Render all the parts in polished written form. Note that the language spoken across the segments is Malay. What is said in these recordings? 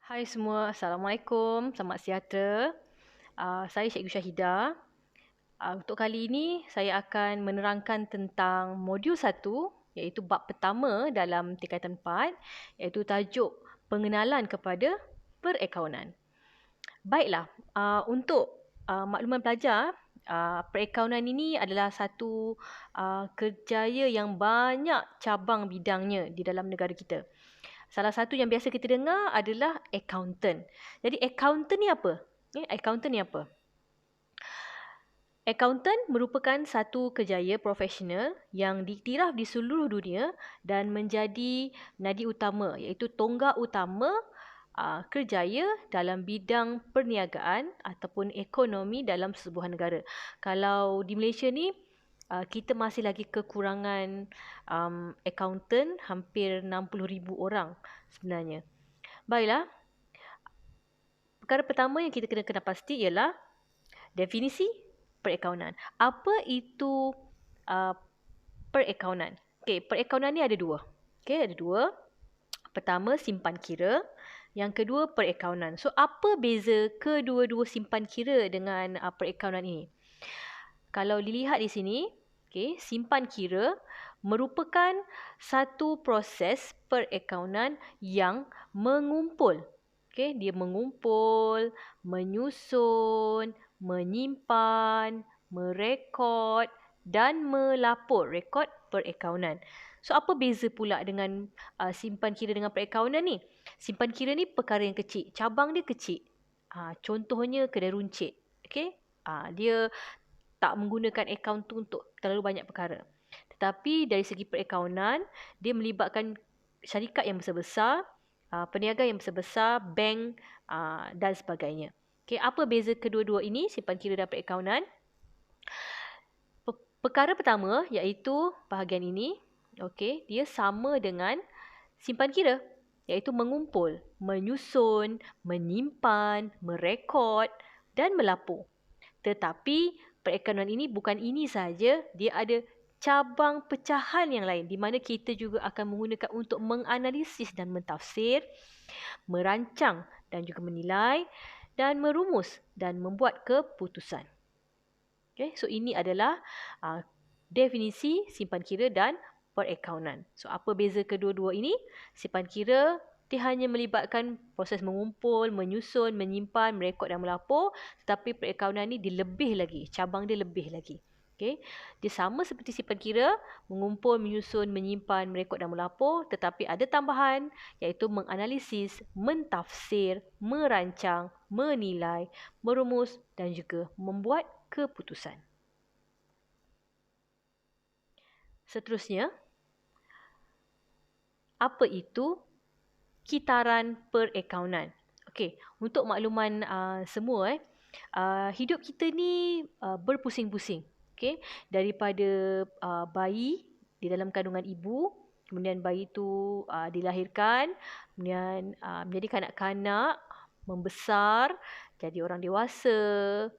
Hai semua, Assalamualaikum, selamat sejahtera. Saya Cikgu Syahidah. Untuk kali ini, saya akan menerangkan tentang modul 1, iaitu bab pertama dalam tingkatan 4, iaitu tajuk pengenalan kepada perakaunan. Baiklah, untuk makluman pelajar, perakaunan ini adalah satu kerjaya yang banyak cabang bidangnya di dalam negara kita. Salah satu yang biasa kita dengar adalah accountant. Jadi accountant ni apa? Accountant ni apa? Accountant merupakan satu kerjaya profesional yang diiktiraf di seluruh dunia dan menjadi nadi utama iaitu tonggak utama kerjaya dalam bidang perniagaan ataupun ekonomi dalam sebuah negara. Kalau di Malaysia ni kita masih lagi kekurangan accountant hampir 60,000 orang sebenarnya. Baiklah, perkara pertama yang kita kena pasti ialah definisi perakaunan. Apa itu uh, perakaunan? Okey, perakaunan ni ada dua. Okey, ada dua. Pertama, simpan kira. Yang kedua, perakaunan. So, apa beza kedua-dua simpan kira dengan perakaunan ini? Kalau dilihat di sini, simpan kira merupakan satu proses perakaunan yang mengumpul. Dia mengumpul, menyusun, menyimpan, merekod dan melapor rekod perakaunan. So, apa beza pula dengan simpan kira dengan perakaunan ni? Simpan kira ni perkara yang kecil, cabang dia kecil. Contohnya kedai runcit. Dia tak menggunakan akaun tu untuk terlalu banyak perkara. Tetapi dari segi perakaunan, dia melibatkan syarikat yang besar-besar, peniaga yang besar-besar, bank dan sebagainya. Apa beza kedua-dua ini, simpan kira dan perakaunan? Perkara pertama iaitu bahagian ini, dia sama dengan simpan kira, iaitu mengumpul, menyusun, menyimpan, merekod dan melapor. Tetapi perakaunan ini bukan ini saja, dia ada cabang pecahan yang lain di mana kita juga akan menggunakan untuk menganalisis dan mentafsir, merancang dan juga menilai dan merumus dan membuat keputusan. So ini adalah definisi simpan kira dan perakaunan. So apa beza kedua-dua ini? Simpan kira dia hanya melibatkan proses mengumpul, menyusun, menyimpan, merekod dan melapor, tetapi perakaunan ni dia lebih lagi, cabang dia lebih lagi. Dia sama seperti simpan kira, mengumpul, menyusun, menyimpan, merekod dan melapor, tetapi ada tambahan iaitu menganalisis, mentafsir, merancang, menilai, merumus dan juga membuat keputusan. Seterusnya, apa itu kitaran perakaunan? Okey, untuk makluman semua, hidup kita ni berpusing-pusing. Daripada bayi di dalam kandungan ibu, kemudian bayi itu dilahirkan, kemudian menjadi kanak-kanak, membesar, jadi orang dewasa,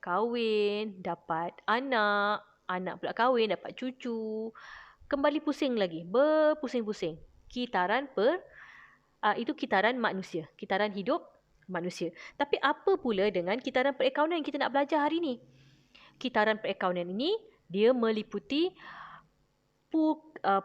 kahwin, dapat anak, anak pula kahwin, dapat cucu, kembali pusing lagi, berpusing-pusing. Itu kitaran manusia, kitaran hidup manusia. Tapi apa pula dengan kitaran perakaunan yang kita nak belajar hari ini? Kitaran perakaunan ini dia meliputi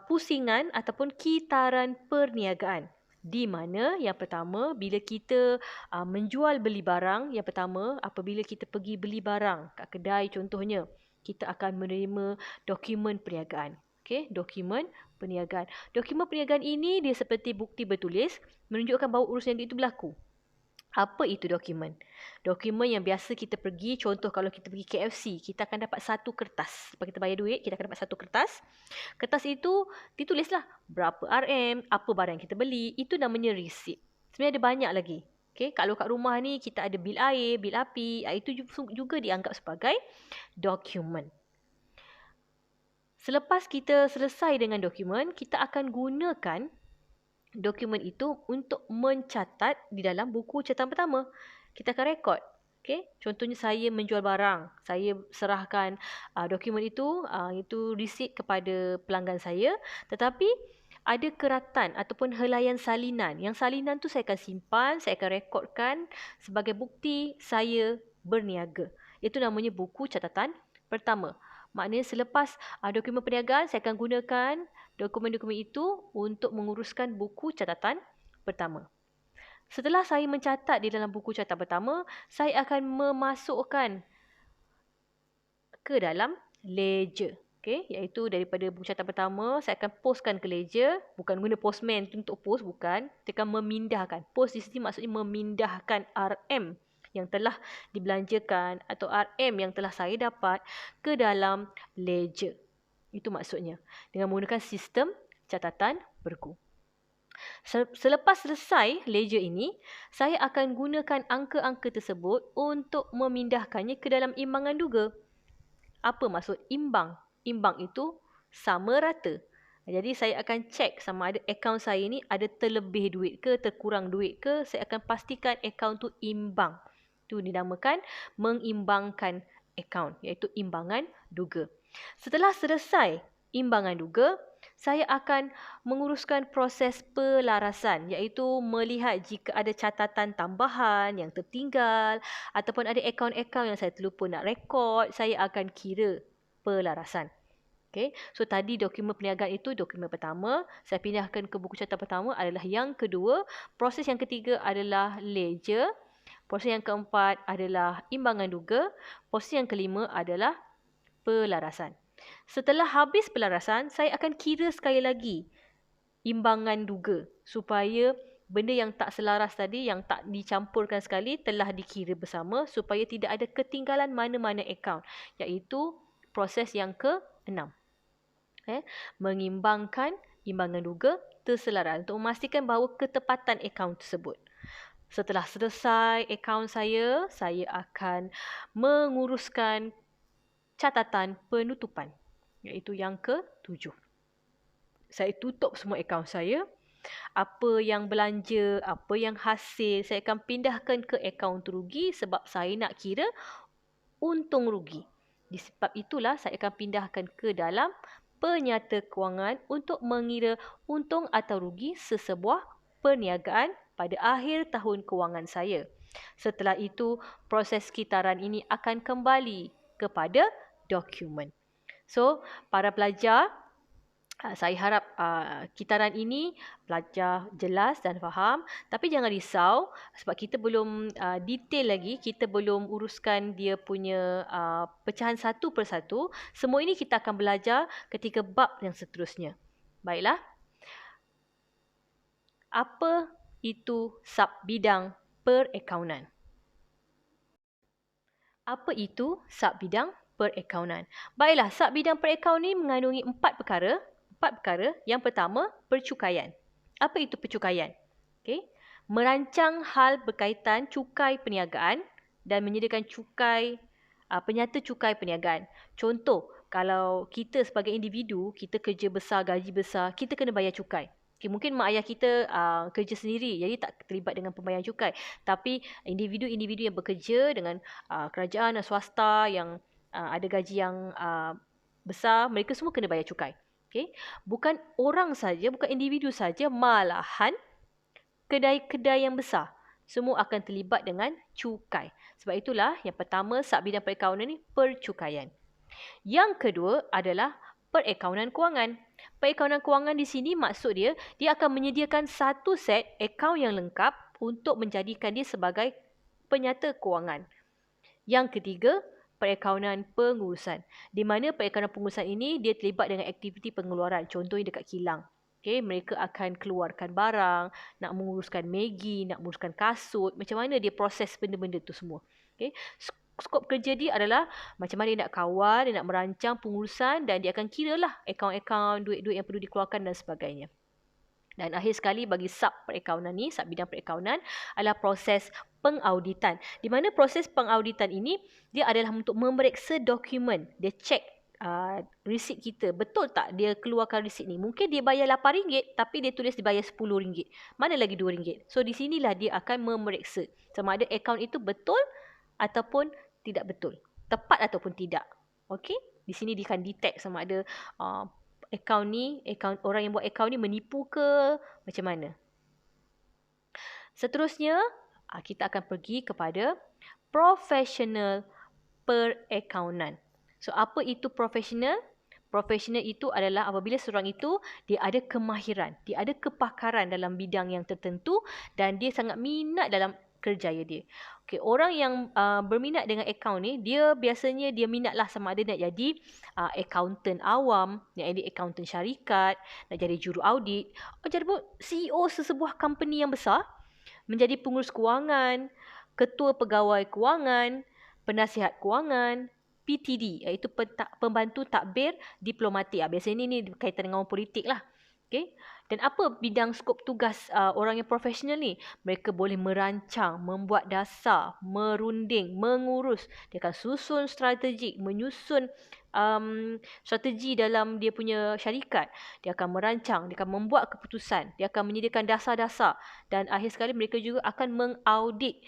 pusingan ataupun kitaran perniagaan. Di mana yang pertama bila kita menjual beli barang, yang pertama apabila kita pergi beli barang kat kedai contohnya, kita akan menerima dokumen perniagaan. Dokumen perniagaan. Dokumen perniagaan ini dia seperti bukti bertulis menunjukkan bahawa urusan itu berlaku. Apa itu dokumen? Dokumen yang biasa kita pergi, contoh kalau kita pergi KFC, kita akan dapat satu kertas. Lepas kita bayar duit, kita akan dapat satu kertas. Kertas itu ditulislah berapa RM, apa barang yang kita beli. Itu namanya receipt. Sebenarnya ada banyak lagi. Kalau kat rumah ni kita ada bil air, bil api, itu juga dianggap sebagai dokumen. Selepas kita selesai dengan dokumen, kita akan gunakan dokumen itu untuk mencatat di dalam buku catatan pertama. Kita akan rekod. Contohnya saya menjual barang. Saya serahkan dokumen itu receipt kepada pelanggan saya. Tetapi ada keratan ataupun helaian salinan. Yang salinan tu saya akan simpan, saya akan rekodkan sebagai bukti saya berniaga. Itu namanya buku catatan pertama. Maknanya selepas dokumen perniagaan, saya akan gunakan dokumen-dokumen itu untuk menguruskan buku catatan pertama. Setelah saya mencatat di dalam buku catatan pertama, saya akan memasukkan ke dalam ledger. Okay, iaitu daripada buku catatan pertama, saya akan postkan ke ledger. Bukan guna postman untuk post, bukan. Kita akan memindahkan. Post di sini maksudnya memindahkan RM yang telah dibelanjakan atau RM yang telah saya dapat ke dalam ledger. Itu maksudnya. Dengan menggunakan sistem catatan bergu. Selepas selesai ledger ini, saya akan gunakan angka-angka tersebut untuk memindahkannya ke dalam imbangan duga. Apa maksud imbang? Imbang itu sama rata. Jadi saya akan cek sama ada akaun saya ni ada terlebih duit ke, terkurang duit ke. Saya akan pastikan akaun tu imbang. Itu dinamakan mengimbangkan akaun, iaitu imbangan duga. Setelah selesai imbangan duga, saya akan menguruskan proses pelarasan, iaitu melihat jika ada catatan tambahan yang tertinggal ataupun ada akaun-akaun yang saya terlupa nak rekod, saya akan kira pelarasan. Okay. So tadi dokumen perniagaan itu dokumen pertama, saya pindahkan ke buku catatan pertama adalah yang kedua. Proses yang ketiga adalah ledger. Proses yang keempat adalah imbangan duga. Proses yang kelima adalah pelarasan. Setelah habis pelarasan, saya akan kira sekali lagi imbangan duga supaya benda yang tak selaras tadi, yang tak dicampurkan sekali telah dikira bersama supaya tidak ada ketinggalan mana-mana akaun, iaitu proses yang ke-6. Mengimbangkan imbangan duga terselaras untuk memastikan bahawa ketepatan akaun tersebut. Setelah selesai akaun saya akan menguruskan catatan penutupan, iaitu yang ke-7. Saya tutup semua akaun saya. Apa yang belanja, apa yang hasil, saya akan pindahkan ke akaun terugi sebab saya nak kira untung rugi. Disebab itulah saya akan pindahkan ke dalam penyata kewangan untuk mengira untung atau rugi sesebuah perniagaan pada akhir tahun kewangan saya. Setelah itu, proses kitaran ini akan kembali kepada dokumen. So, para pelajar, saya harap kitaran ini pelajar jelas dan faham. Tapi jangan risau sebab kita belum detail lagi. Kita belum uruskan dia punya pecahan satu persatu. Semua ini kita akan belajar ketika bab yang seterusnya. Baiklah. Apa itu sub-bidang perakaunan? Apa itu sub-bidang perakaunan? Baiklah, sub-bidang perakaunan ini mengandungi 4 perkara. Yang pertama, percukaian. Apa itu percukaian? Okay. Merancang hal berkaitan cukai perniagaan dan menyediakan penyata cukai perniagaan. Contoh, kalau kita sebagai individu, kita kerja besar, gaji besar, kita kena bayar cukai. Okay, mungkin mak ayah kita kerja sendiri, jadi tak terlibat dengan pembayaran cukai. Tapi individu-individu yang bekerja dengan kerajaan dan swasta yang ada gaji yang besar, mereka semua kena bayar cukai. Okay. Bukan orang saja, bukan individu saja, malahan kedai-kedai yang besar semua akan terlibat dengan cukai. Sebab itulah yang pertama sub-bidang perakaunan ni percukaian. Yang kedua adalah perakaunan kewangan. Perakaunan kewangan di sini maksud dia akan menyediakan satu set akaun yang lengkap untuk menjadikan dia sebagai penyata kewangan. Yang ketiga, perakaunan pengurusan. Di mana perakaunan pengurusan ini dia terlibat dengan aktiviti pengeluaran. Contohnya dekat kilang. Okay, mereka akan keluarkan barang, nak menguruskan Maggi, nak menguruskan kasut. Macam mana dia proses benda-benda tu semua. Okay. Skop kerja dia adalah macam mana dia nak kawal, dia nak merancang pengurusan dan dia akan kiralah akaun-akaun, duit-duit yang perlu dikeluarkan dan sebagainya. Dan akhir sekali bagi sub-perakaunan ni, sub-bidang perakaunan adalah proses pengauditan. Di mana proses pengauditan ini, dia adalah untuk memeriksa dokumen. Dia cek resit kita. Betul tak dia keluarkan resit ni? Mungkin dia bayar RM8 tapi dia tulis dibayar RM10. Mana lagi RM2? So di sinilah dia akan memeriksa sama ada akaun itu betul ataupun tidak betul. Tepat ataupun tidak. Okey? Di sini dia akan detect sama ada orang yang buat akaun ni menipu ke macam mana. Seterusnya, kita akan pergi kepada profesional perakaunan. So, apa itu profesional? Profesional itu adalah apabila seorang itu dia ada kemahiran, dia ada kepakaran dalam bidang yang tertentu dan dia sangat minat dalam kerjaya dia. Okey, orang yang berminat dengan akaun ni, dia biasanya dia minatlah sama ada nak jadi accountant awam, nak jadi accountant syarikat, nak jadi juru audit, atau jadi pun CEO sesebuah company yang besar, menjadi pengurus kewangan, ketua pegawai kewangan, penasihat kewangan, PTD iaitu pembantu takbir diplomatik. Biasanya ini berkaitan dengan orang politik lah. Okay? Dan apa bidang skop tugas orang yang profesional ni? Mereka boleh merancang, membuat dasar, merunding, mengurus. Dia akan susun strategi, menyusun strategi dalam dia punya syarikat. Dia akan merancang, dia akan membuat keputusan, dia akan menyediakan dasar-dasar dan akhir sekali mereka juga akan mengaudit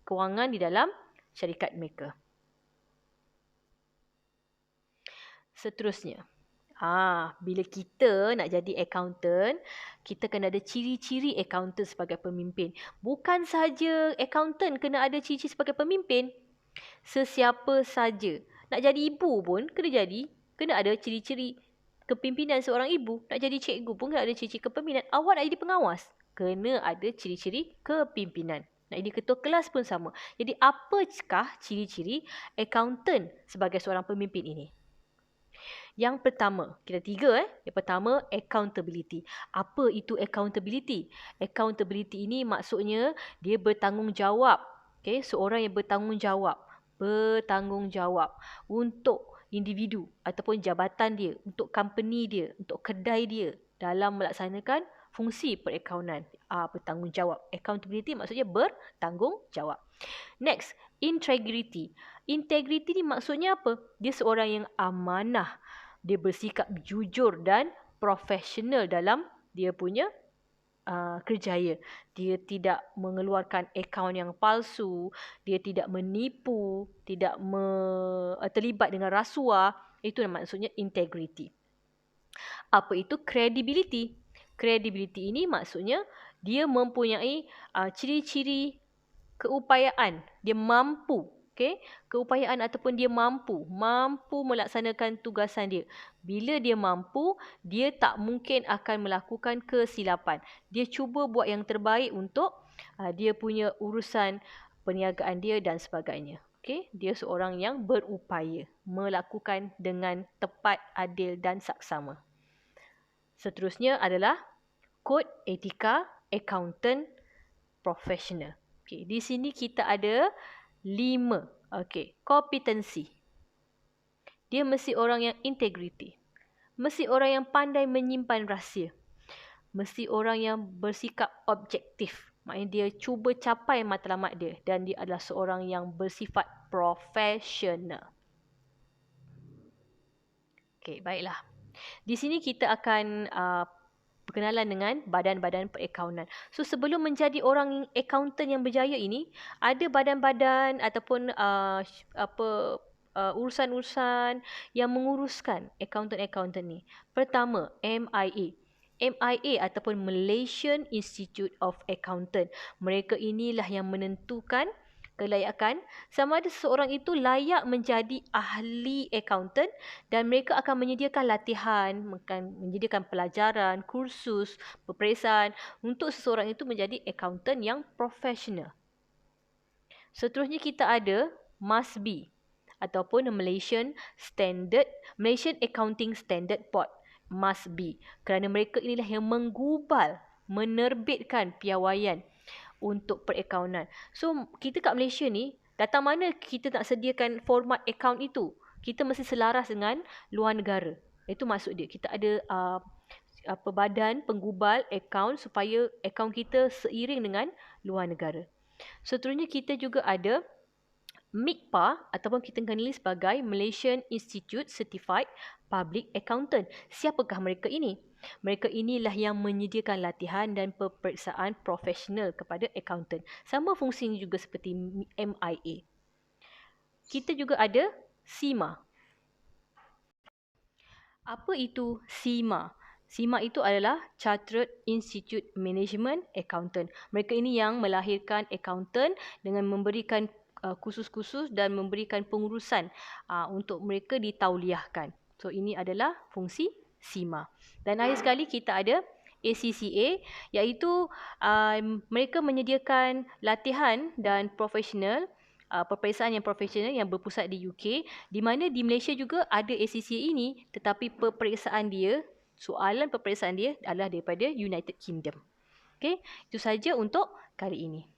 kewangan di dalam syarikat mereka. Seterusnya, bila kita nak jadi accountant, kita kena ada ciri-ciri accountant sebagai pemimpin. Bukan sahaja accountant kena ada ciri-ciri sebagai pemimpin. Sesiapa saja. Nak jadi ibu pun kena ada ciri-ciri kepimpinan seorang ibu. Nak jadi cikgu pun kena ada ciri-ciri kepimpinan. Awak nak jadi pengawas, kena ada ciri-ciri kepimpinan. Nak jadi ketua kelas pun sama. Jadi apakah ciri-ciri accountant sebagai seorang pemimpin ini? Yang pertama, kita tiga. Yang pertama, accountability. Apa itu accountability? Accountability ini maksudnya dia bertanggungjawab. Okay? Seorang yang bertanggungjawab untuk individu ataupun jabatan dia, untuk company dia, untuk kedai dia dalam melaksanakan fungsi perakaunan. Bertanggungjawab. Accountability maksudnya bertanggungjawab. Next, integrity. Integrity ni maksudnya apa? Dia seorang yang amanah. Dia bersikap jujur dan profesional dalam dia punya kerjaya. Dia tidak mengeluarkan akaun yang palsu, dia tidak menipu, tidak terlibat dengan rasuah. Itu maksudnya integrity. Apa itu credibility? Credibility ini maksudnya dia mempunyai ciri-ciri keupayaan. Dia mampu. Okay? Keupayaan ataupun dia mampu melaksanakan tugasan dia. Bila dia mampu, dia tak mungkin akan melakukan kesilapan. Dia cuba buat yang terbaik untuk dia punya urusan perniagaan dia dan sebagainya. Okay? Dia seorang yang berupaya melakukan dengan tepat, adil dan saksama. Seterusnya adalah kod etika accountant profesional. Okay, di sini kita ada 5. Okay, kompetensi. Dia mesti orang yang integriti. Mesti orang yang pandai menyimpan rahsia. Mesti orang yang bersikap objektif. Maknanya dia cuba capai matlamat dia. Dan dia adalah seorang yang bersifat profesional. Okay, baiklah. Di sini kita akan berkenalan dengan badan-badan perakaunan. So sebelum menjadi orang accountant yang berjaya ini, ada badan-badan ataupun urusan-urusan yang menguruskan accountant-accountant ni. Pertama, MIA. MIA ataupun Malaysian Institute of Accountant. Mereka inilah yang menentukan kelayakan sama ada seseorang itu layak menjadi ahli accountant dan mereka akan menyediakan latihan, akan menyediakan pelajaran, kursus, peperiksaan untuk seseorang itu menjadi accountant yang profesional. Seterusnya kita ada MASB ataupun Malaysian Accounting Standard Board, MASB, kerana mereka inilah yang menggubal, menerbitkan piawaian untuk perakaunan. So, kita kat Malaysia ni, datang mana kita nak sediakan format akaun itu, kita mesti selaras dengan luar negara. Itu maksud dia. Kita ada badan penggubal akaun supaya akaun kita seiring dengan luar negara. Seterusnya kita juga ada MICPA ataupun kita kenali sebagai Malaysian Institute Certified Public Accountant. Siapakah mereka ini? Mereka inilah yang menyediakan latihan dan peperiksaan profesional kepada accountant. Sama fungsinya juga seperti MIA. Kita juga ada SIMA. Apa itu CIMA? CIMA itu adalah Chartered Institute Management Accountant. Mereka ini yang melahirkan accountant dengan memberikan kursus-kursus dan memberikan pengurusan untuk mereka ditauliahkan. So ini adalah fungsi CIMA. Dan akhir sekali kita ada ACCA, iaitu mereka menyediakan latihan dan profesional, peperiksaan yang profesional yang berpusat di UK, di mana di Malaysia juga ada ACCA ini, tetapi soalan peperiksaan dia adalah daripada United Kingdom. Okey, itu saja untuk kali ini.